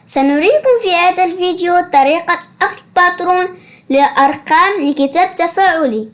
سنريكم في هذا الفيديو طريقة أخذ باترون للأرقام لكتاب تفاعلي.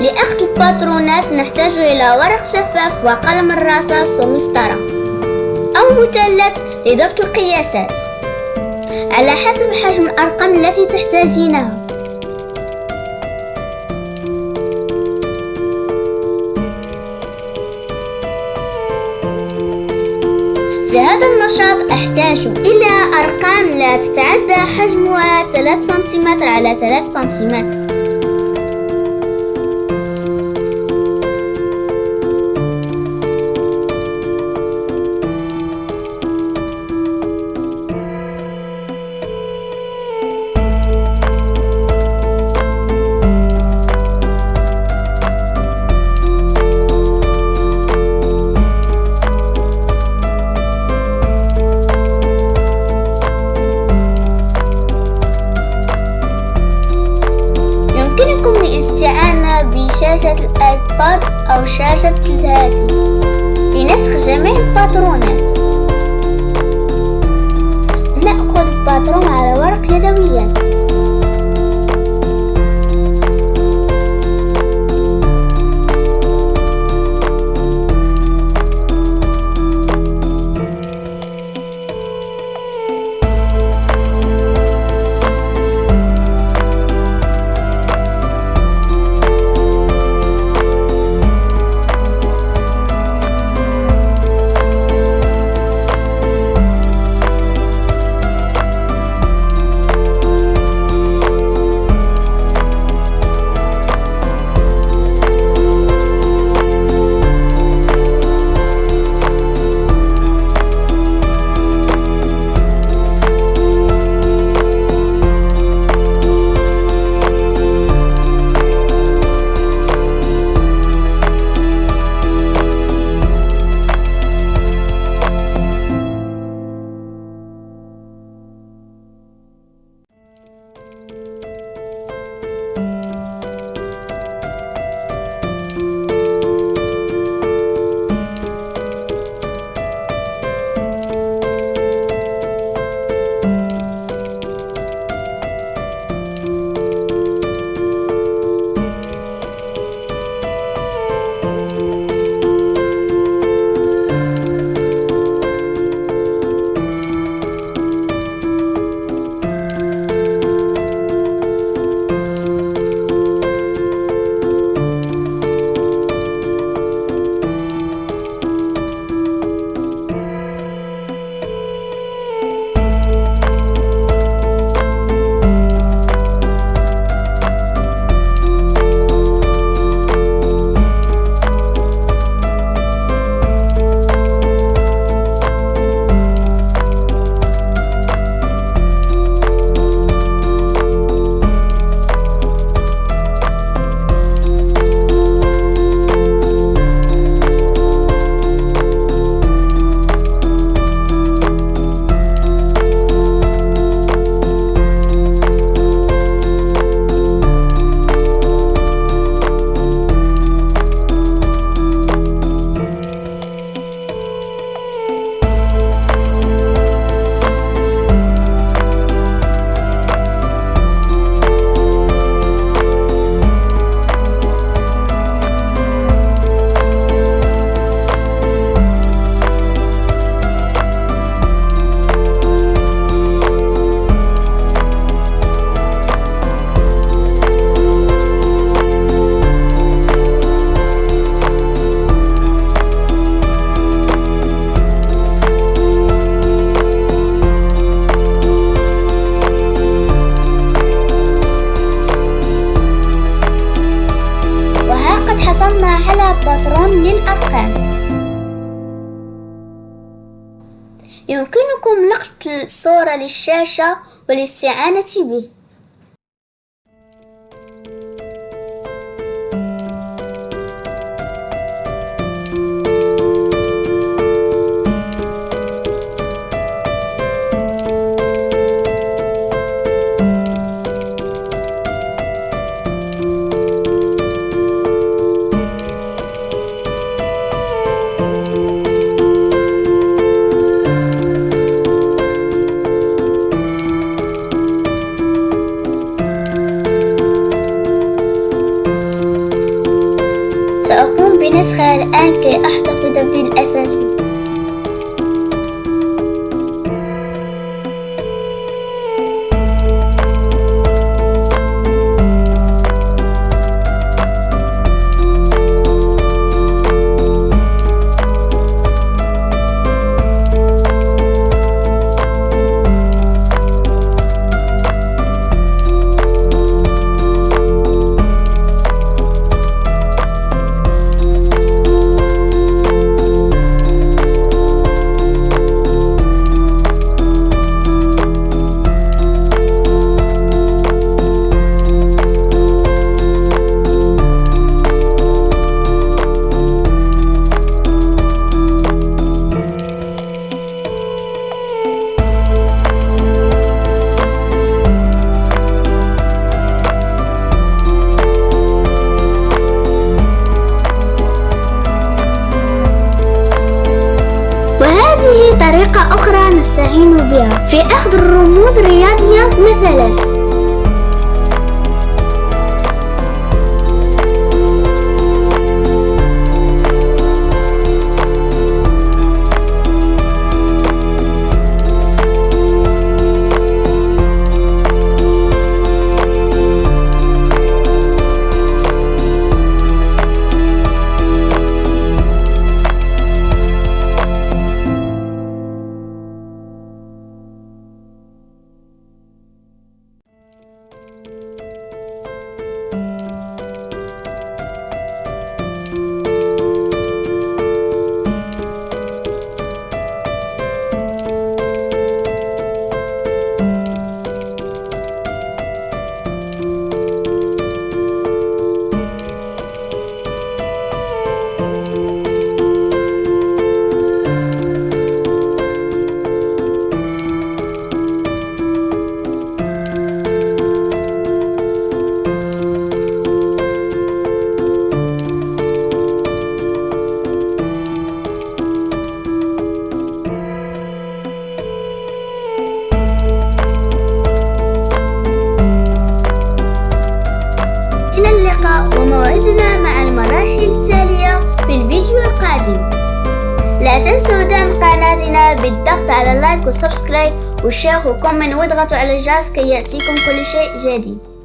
لأخذ الباترونات نحتاج إلى ورق شفاف وقلم الرصاص ومسطرة أو مثلث لضبط القياسات على حسب حجم الأرقام التي تحتاجينها. في هذا النشاط أحتاج إلى أرقام لا تتعدى حجمها 3 سنتيمتر على 3 سنتيمتر. يمكنكم الاستعانة بشاشة الآيباد أو شاشة الهاتف لنسخ جميع الباترونات. نأخذ الباترون على ورق يدويا. حصلنا على باترون للأرقام. يمكنكم لقط الصورة للشاشة والاستعانة به. بنسخة الآن كي أحتفظ بالأساسي. طريقة أخرى نستعين بها في أخذ الرموز الرياضية مثلا. وموعدنا مع المراحل التالية في الفيديو القادم. لا تنسوا دعم قناتنا بالضغط على اللايك والسبسكرايب والشير وكومنت واضغطوا على الجرس كي يأتيكم كل شيء جديد.